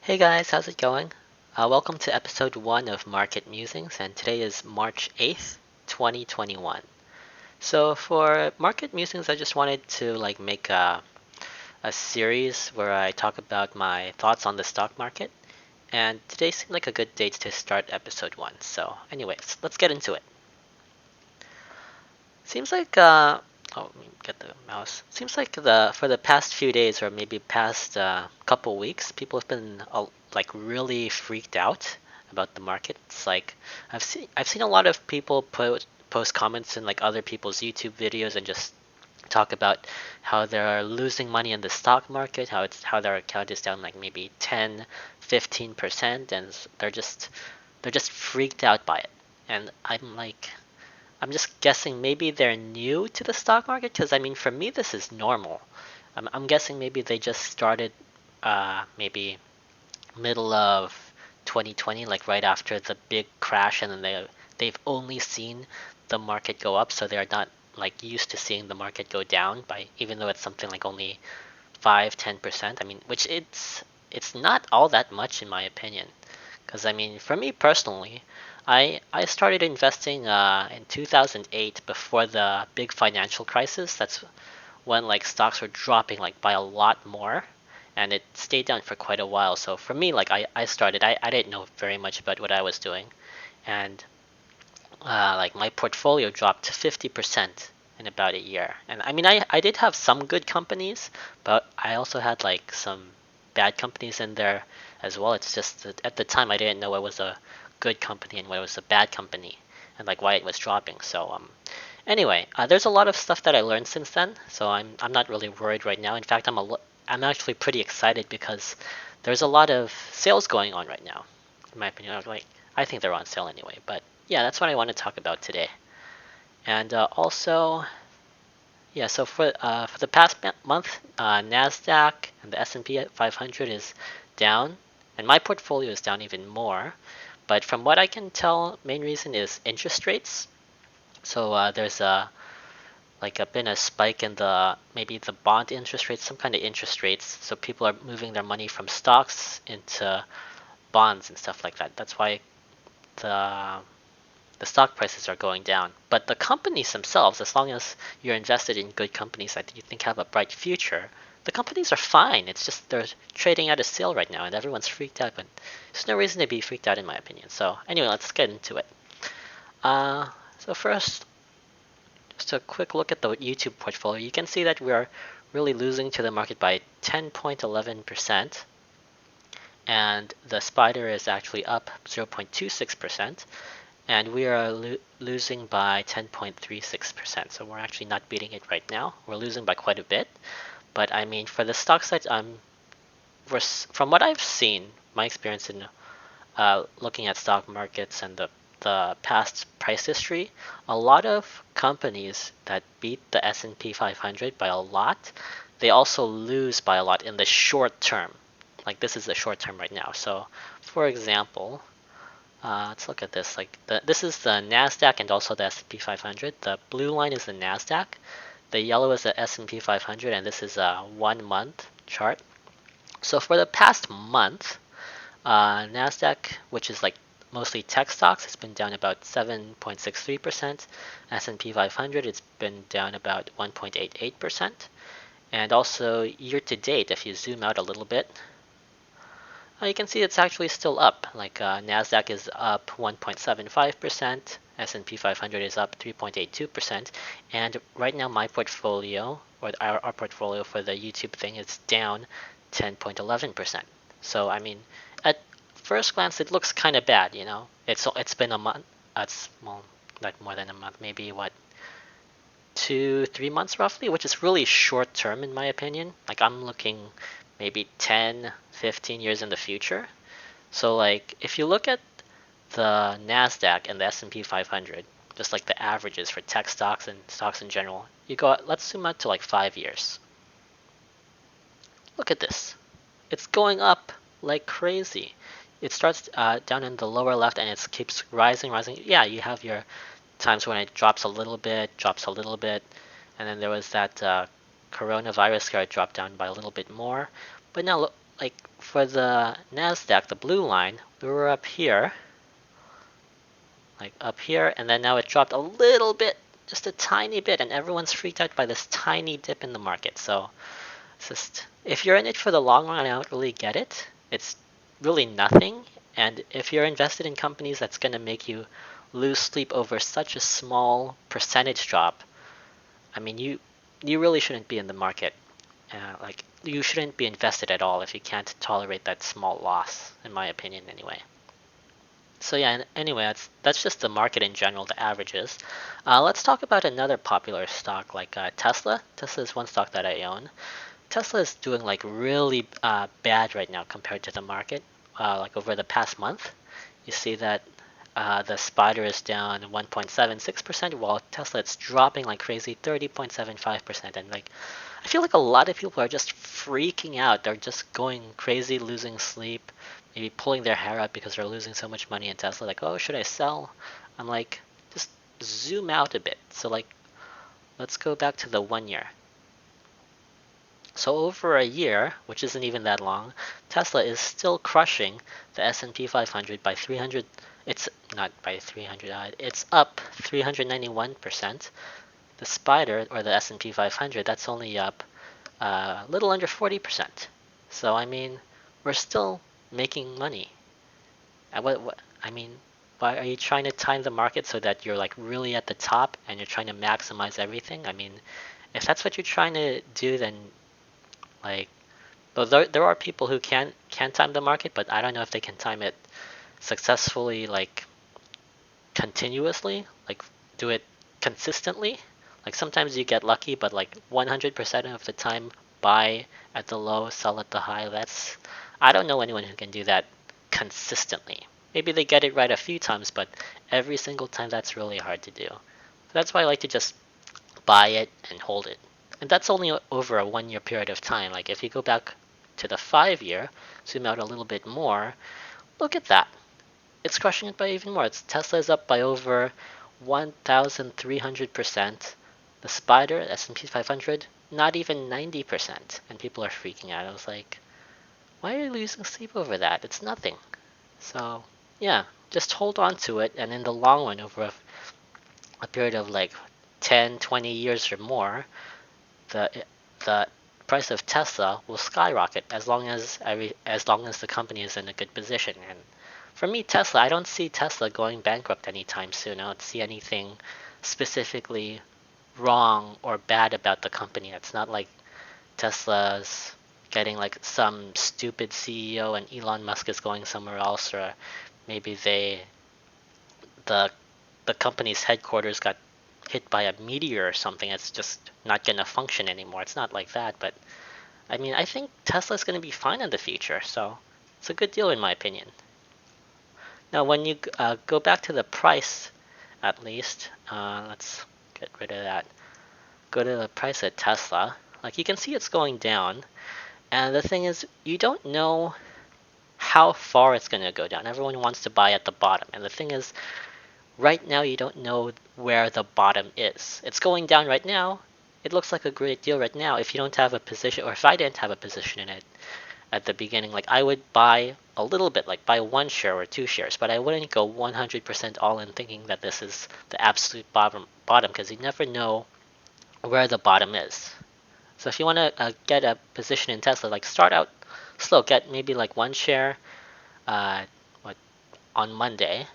Hey guys, how's it going? Welcome to episode 1 of Market Musings, and today is March 8th, 2021. So for Market Musings, I just wanted to make a series where I talk about my thoughts on the stock market, and today seemed like a good date to start episode 1. So anyways, let's get into it. Seems like let me get the mouse. Seems like the for the past few days or maybe past couple weeks, people have been really freaked out about the market. It's like I've seen a lot of people post comments in like other people's YouTube videos and just talk about how they're losing money in the stock market, how their account is down like maybe 10, 15%, and they're just freaked out by it. And I'm just guessing maybe they're new to the stock market because I mean for me this is normal. I'm guessing maybe they just started maybe middle of 2020, like right after the big crash, and then they've only seen the market go up, so they're not like used to seeing the market go down by even though it's something like only 5-10%. I mean, which it's not all that much in my opinion. Because I mean, for me personally, I started investing in 2008 before the big financial crisis. That's when like stocks were dropping like by a lot more, and it stayed down for quite a while. So for me, like I started, I didn't know very much about what I was doing, and like my portfolio dropped 50% in about a year. And I mean, I did have some good companies, but I also had like some bad companies in there as well. It's just that at the time I didn't know what was a good company and what was a bad company and like why it was dropping. So anyway, there's a lot of stuff that I learned since then. So I'm not really worried right now. In fact, I'm actually pretty excited because there's a lot of sales going on right now. In my opinion, like I think they're on sale anyway, but yeah, that's what I want to talk about today. And also, yeah, so for the past month, Nasdaq and the S&P 500 is down, and my portfolio is down even more. But from what I can tell, main reason is interest rates. So there's been a spike in the maybe the bond interest rates, some kind of interest rates. So people are moving their money from stocks into bonds and stuff like that. That's why the the stock prices are going down. But the companies themselves, as long as you're invested in good companies that you think have a bright future, the companies are fine. It's just they're trading at a sale right now, and everyone's freaked out. But there's no reason to be freaked out, in my opinion. So anyway, let's get into it. So first, just a quick look at the YouTube portfolio. You can see that we are really losing to the market by 10.11%, and the spider is actually up 0.26%. And we are losing by 10.36%. So we're actually not beating it right now. We're losing by quite a bit. But I mean, for the stock side, from what I've seen, my experience in looking at stock markets and the past price history, a lot of companies that beat the S&P 500 by a lot, they also lose by a lot in the short term. Like this is the short term right now. So, for example, let's look at this. This is the Nasdaq and also the S&P 500. The blue line is the Nasdaq. The yellow is the S&P 500, and this is a 1 month chart. So for the past month, Nasdaq, which is like mostly tech stocks, has been down about 7.63%. S&P 500, it's been down about 1.88%. And also year to date, if you zoom out a little bit, you can see it's actually still up. Like Nasdaq is up 1.75%, S&P 500 is up 3.82%, and right now my portfolio or our portfolio for the YouTube thing is down 10.11%. So I mean, at first glance it looks kind of bad, you know. It's been a month. It's well, not more than a month, maybe what 2-3 months roughly, which is really short term in my opinion. Like I'm looking maybe 10, 15 years in the future. So like if you look at the Nasdaq and the S&P 500, just like the averages for tech stocks and stocks in general, you go let's zoom out to like 5 years. Look at this. It's going up like crazy. It starts down in the lower left and it keeps rising, rising. Yeah, you have your times when it drops a little bit, and then there was that coronavirus scare, it dropped down by a little bit more. But now, like for the NASDAQ, the blue line, we were up here, like up here, and then now it dropped a little bit, just a tiny bit, and everyone's freaked out by this tiny dip in the market. So it's just, if you're in it for the long run, I don't really get it. It's really nothing. And if you're invested in companies that's going to make you lose sleep over such a small percentage drop, I mean, you really shouldn't be in the market. Like, you shouldn't be invested at all if you can't tolerate that small loss, in my opinion, anyway. So yeah, anyway, that's just the market in general, the averages. Let's talk about another popular stock like Tesla. Tesla is one stock that I own. Tesla is doing like really bad right now compared to the market. Like over the past month, you see that the spider is down 1.76%, while Tesla it's dropping like crazy 30.75%. And like, I feel like a lot of people are just freaking out. They're just going crazy, losing sleep, maybe pulling their hair out because they're losing so much money in Tesla. Like, oh, should I sell? I'm like, just zoom out a bit. So like, let's go back to the 1 year. So over a year, which isn't even that long, Tesla is still crushing the S&P 500 by 300. It's not by 300. It's up 391%. The spider or the S&P 500, that's only up a little under 40%. So I mean, we're still making money. And what I mean, why are you trying to time the market so that you're like really at the top and you're trying to maximize everything? I mean, if that's what you're trying to do, then like, but there are people who can time the market, but I don't know if they can time it successfully, like continuously, like do it consistently. Like sometimes you get lucky, but like 100% of the time, buy at the low, sell at the high. That's, I don't know anyone who can do that consistently. Maybe they get it right a few times, but every single time that's really hard to do. That's why I like to just buy it and hold it. And that's only over a 1 year period of time. Like if you go back to the 5 year, zoom out a little bit more, look at that. It's crushing it by even more. Tesla is up by over 1,300%. The spider, S&P 500, not even 90%. And people are freaking out. I was like, why are you losing sleep over that? It's nothing. So yeah, just hold on to it. And in the long run, over a period of like 10, 20 years or more, the the price of Tesla will skyrocket as long as the company is in a good position. And for me, Tesla, I don't see Tesla going bankrupt anytime soon. I don't see anything specifically wrong or bad about the company. It's not like Tesla's getting like some stupid CEO and Elon Musk is going somewhere else, or maybe the the company's headquarters got hit by a meteor or something. It's just not going to function anymore. It's not like that, but I mean, I think Tesla's going to be fine in the future, so it's a good deal in my opinion. Now, when you go back to the price, at least, let's get rid of that. Go to the price at Tesla. Like you can see it's going down, and the thing is, you don't know how far it's going to go down. Everyone wants to buy at the bottom, and the thing is, right now you don't know where the bottom is. It's going down right now. It looks like a great deal right now. If you don't have a position, or if I didn't have a position in it at the beginning, like I would buy a little bit, like buy 1 share or 2 shares, but I wouldn't go 100% all in thinking that this is the absolute bottom because you never know where the bottom is. So if you want to get a position in Tesla, like start out slow, get maybe like 1 share uh, what, on Monday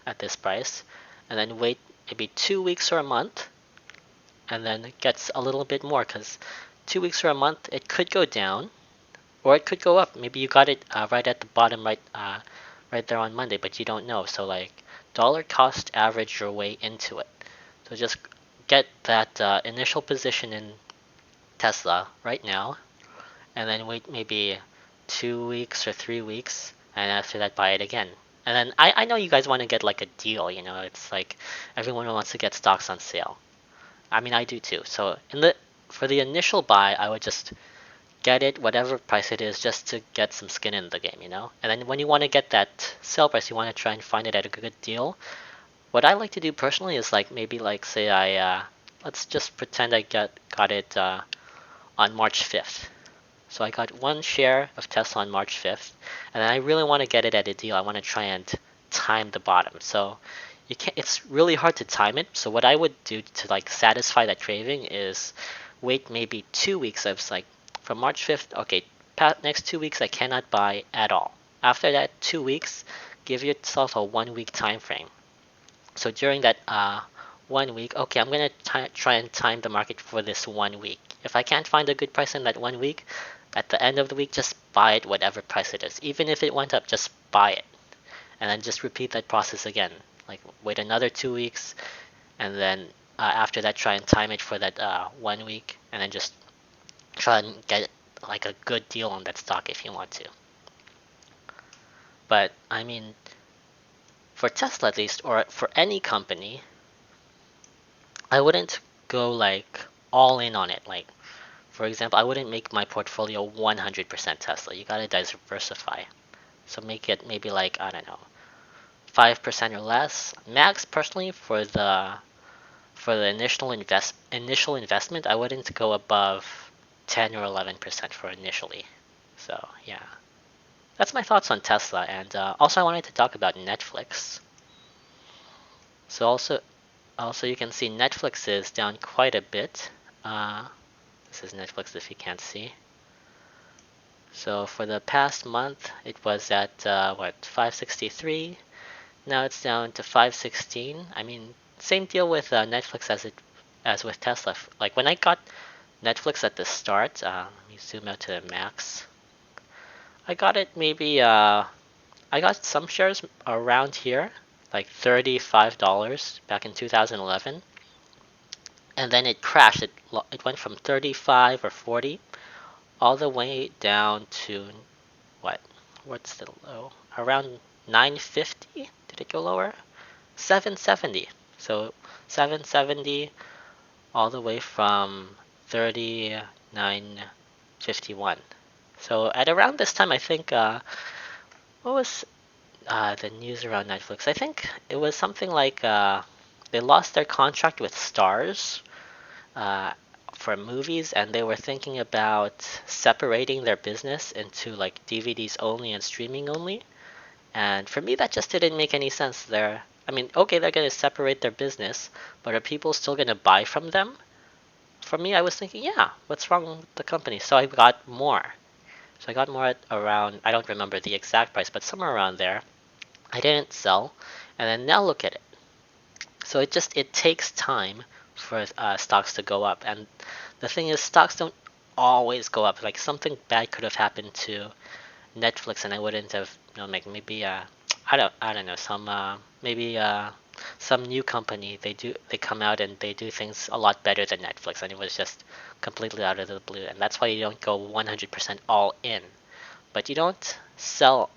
at this price, and then wait maybe 2 weeks or a month, and then it gets a little bit more because 2 weeks or a month it could go down or it could go up. Maybe you got it right at the bottom, right there on Monday, but you don't know. So like dollar cost average your way into it. So just get that initial position in Tesla right now, and then wait maybe 2 weeks or 3 weeks, and after that buy it again. And then I know you guys want to get like a deal, it's like everyone wants to get stocks on sale. I mean, I do too. So for the initial buy, I would just get it whatever price it is just to get some skin in the game. And then when you want to get that sell price, you want to try and find it at a good deal. What I like to do personally is like maybe like say let's just pretend I got it on March 5th. So I got one share of Tesla on March 5th, and I really want to get it at a deal. I want to try and time the bottom. So you can't. It's really hard to time it. So what I would do to like satisfy that craving is wait maybe 2 weeks. I was like from March 5th. Okay, next 2 weeks I cannot buy at all. After that 2 weeks, give yourself a 1 week time frame. So during that 1 week, okay, I'm gonna try and time the market for this 1 week. If I can't find a good price in that 1 week, at the end of the week, just buy it whatever price it is. Even if it went up, just buy it, and then just repeat that process again. Like wait another 2 weeks, and then after that, try and time it for that 1 week, and then just try and get like a good deal on that stock if you want to. But I mean, for Tesla at least, or for any company, I wouldn't go like all in on it. Like, for example, I wouldn't make my portfolio 100% Tesla. You gotta diversify. So make it maybe like, I don't know, 5% or less. Max, personally, for the initial investment, I wouldn't go above 10 or 11% for initially. So yeah, that's my thoughts on Tesla. And also, I wanted to talk about Netflix. So also you can see Netflix is down quite a bit. This is Netflix if you can't see. So for the past month, it was at what 563. Now it's down to 516. I mean, same deal with Netflix as with Tesla. Like when I got Netflix at the start, let me zoom out to the max. I got it maybe I got some shares around here, like $35 back in 2011, and then it crashed. It went from 35 or 40 all the way down to what? What's the low? Around 950? Did it go lower? 770. So 770 all the way from 3951. So at around this time, I think what was the news around Netflix? I think it was something like they lost their contract with Stars uh, for movies, and they were thinking about separating their business into like DVDs only and streaming only. And for me, that just didn't make any sense. I mean, okay, they're gonna separate their business, but are people still gonna buy from them? For me, I was thinking, yeah, what's wrong with the company? So I got more. So I got more at around, I don't remember the exact price, but somewhere around there. I didn't sell, and then now look at it. So it takes time for stocks to go up, and the thing is, stocks don't always go up. Like something bad could have happened to Netflix, and I wouldn't have, like maybe I don't know, maybe some new company they come out and they do things a lot better than Netflix, and it was just completely out of the blue, and that's why you don't go 100% all in, but you don't sell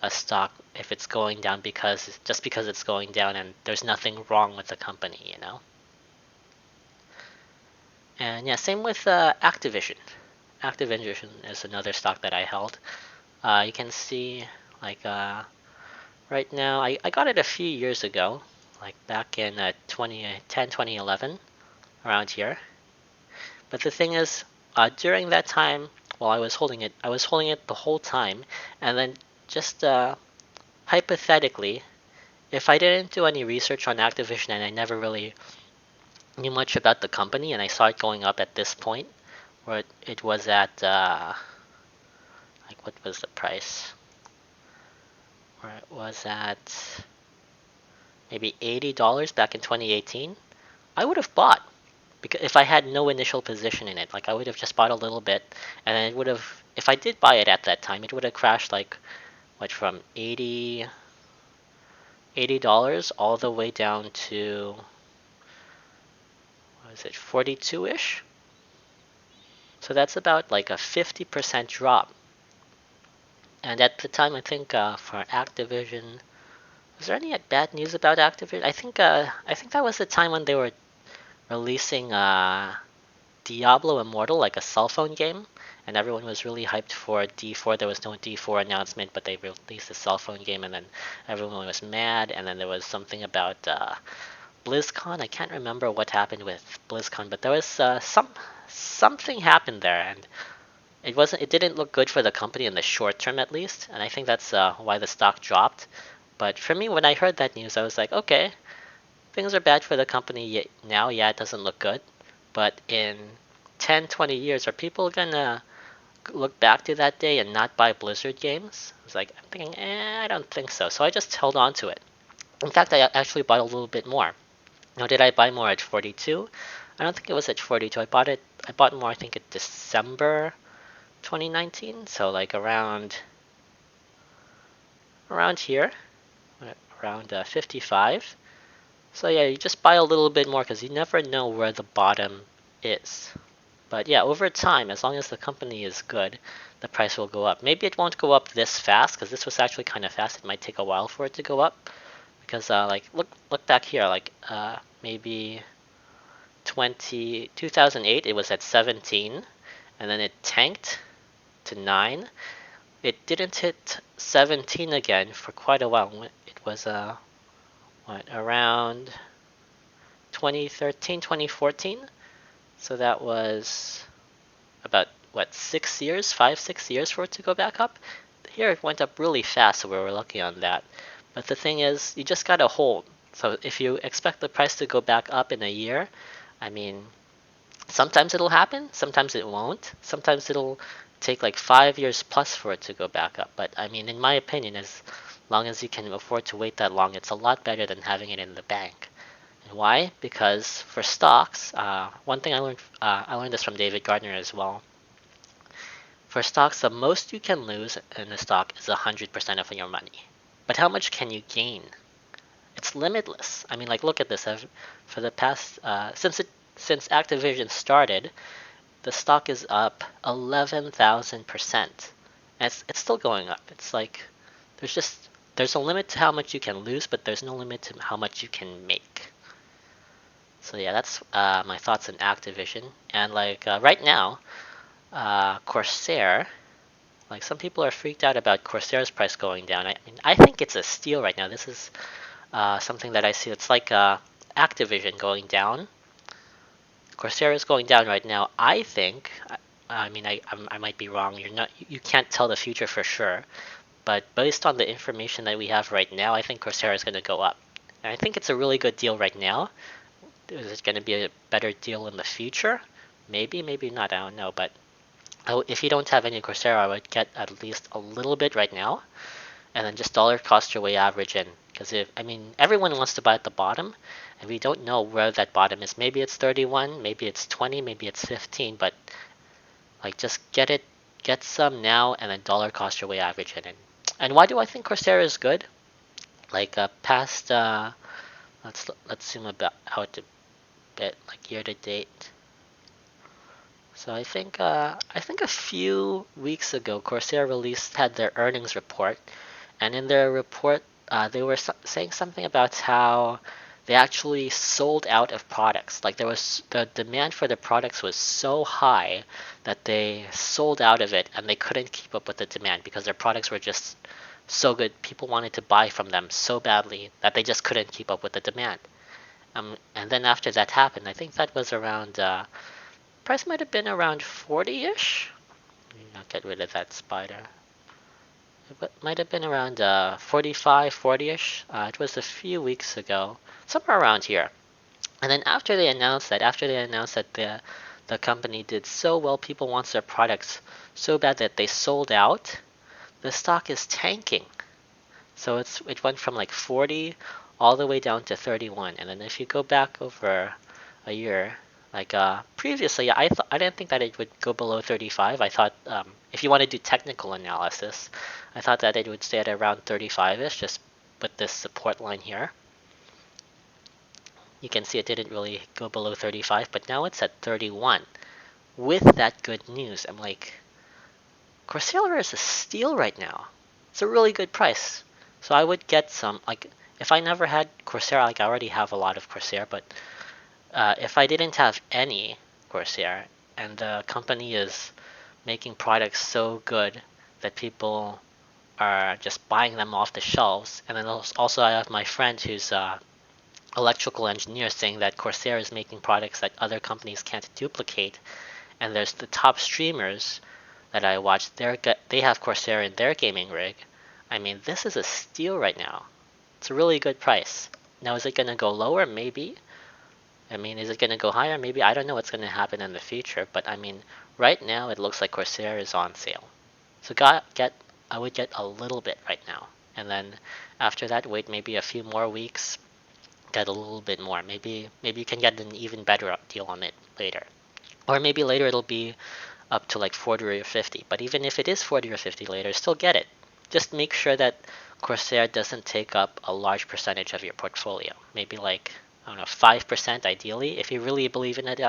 a stock if it's going down because it's going down and there's nothing wrong with the company. And yeah, same with Activision. Activision is another stock that I held. You can see like right now, I got it a few years ago, like back in 2010, 2011, around here. But the thing is, during that time, while I was holding it the whole time, and then just hypothetically, if I didn't do any research on Activision and I never really knew much about the company, and I saw it going up at this point, where it was at, like what was the price? Where it was at maybe $80 back in 2018, I would have bought because if I had no initial position in it, like I would have just bought a little bit, and then it would have. If I did buy it at that time, it would have crashed like what from $80 all the way down to what is it 42-ish. So that's about like a 50% drop. And at the time, I think for Activision, was there any bad news about Activision? I think that was the time when they were releasing Diablo Immortal, like a cell phone game, and everyone was really hyped for D4. There was no D4 announcement, but they released a cell phone game, and then everyone was mad. And then there was something about BlizzCon. I can't remember what happened with BlizzCon, but there was something happened there, and It didn't look good for the company in the short term at least, and I think that's why the stock dropped. But for me, when I heard that news, I was like, okay, things are bad for the company now. Yeah, it doesn't look good, but in 10, 20 years, are people gonna look back to that day and not buy Blizzard games? I was like, I'm thinking, I don't think so. So I just held on to it. In fact, I actually bought a little bit more. Now, did I buy more at 42? I don't think it was at 42. I bought more, I think, in December 2019. So like around here, around 55. So yeah, you just buy a little bit more because you never know where the bottom is. But yeah, over time, as long as the company is good, the price will go up. Maybe it won't go up this fast because this was actually kind of fast. It might take a while for it to go up because like look back here, like maybe 2008 it was at 17, and then it tanked to 9. It didn't hit 17 again for quite a while. It was around 2013, 2014. So that was about what 6 years, 5, 6 years for it to go back up. Here it went up really fast, so we were lucky on that. But the thing is, you just gotta hold. So if you expect the price to go back up in a year, I mean, sometimes it'll happen, sometimes it won't. Sometimes it'll take like 5 years plus for it to go back up. But I mean, in my opinion, as long as you can afford to wait that long, it's a lot better than having it in the bank. And why? Because for stocks, one thing I learned this from David Gardner as well. For stocks, the most you can lose in a stock is 100% of your money. But how much can you gain? It's limitless. I mean, like, look at this. For the past, since Activision started, the stock is up 11,000%. And it's still going up. It's like there's a limit to how much you can lose, but there's no limit to how much you can make. So yeah, that's my thoughts on Activision. And like right now, Corsair. Like some people are freaked out about Corsair's price going down. I mean, I think it's a steal right now. This is something that I see. It's like Activision going down. Corsair is going down right now. I think. I mean, I might be wrong. You can't tell the future for sure. But based on the information that we have right now, I think Corsair is going to go up. And I think it's a really good deal right now. Is it going to be a better deal in the future? Maybe, maybe not. I don't know. But if you don't have any Corsair, I would get at least a little bit right now, and then just dollar cost your way average in. Because I mean, everyone wants to buy at the bottom, and we don't know where that bottom is. Maybe it's 31, maybe it's 20, maybe it's 15, but like just get some now, and then dollar cost your way average in. And why do I think Corsair is good? Like past, let's zoom out a bit, like year to date. So I think a few weeks ago, Corsair had their earnings report, and in their report, they were saying something about how they actually sold out of products. Like the demand for the products was so high that they sold out of it, and they couldn't keep up with the demand because their products were just so good. People wanted to buy from them so badly that they just couldn't keep up with the demand. And then after that happened, I think that was around. Price might have been around 40-ish. Not get rid of that spider. It might have been around 45, 40-ish. It was a few weeks ago, somewhere around here. And then after they announced that the company did so well, people want their products so bad that they sold out, the stock is tanking. So it went from like 40 all the way down to 31. And then if you go back over a year, like previously, I didn't think that it would go below 35. I thought if you want to do technical analysis, I thought that it would stay at around 35ish, just with this support line here. You can see it didn't really go below 35, but now it's at 31. With that good news, I'm like, Corsair is a steal right now. It's a really good price. So I would get some, like, if I never had Corsair, like I already have a lot of Corsair, but if I didn't have any Corsair and the company is making products so good that people are just buying them off the shelves, and then also I have my friend who's electrical engineer saying that Corsair is making products that other companies can't duplicate, and there's the top streamers that I watched, they have Corsair in their gaming rig. I mean, this is a steal right now. It's a really good price. Now, is it going to go lower? Maybe. I mean, is it going to go higher? Maybe. I don't know what's going to happen in the future, but I mean, right now it looks like Corsair is on sale. So I would get a little bit right now, and then after that, wait maybe a few more weeks, get a little bit more. Maybe you can get an even better deal on it later, or maybe later it'll be up to like 40 or 50. But even if it is 40 or 50 later, still get it. Just make sure that Corsair doesn't take up a large percentage of your portfolio. Maybe like, I don't know, 5% ideally. If you really believe in it,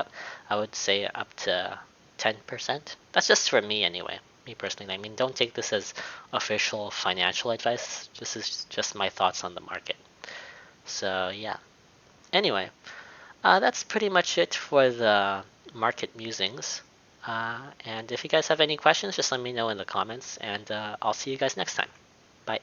I would say up to 10%. That's just for me anyway. Me personally. I mean, don't take this as official financial advice. This is just my thoughts on the market. So yeah. Anyway, that's pretty much it for the market musings. And if you guys have any questions, just let me know in the comments, and I'll see you guys next time. Bye.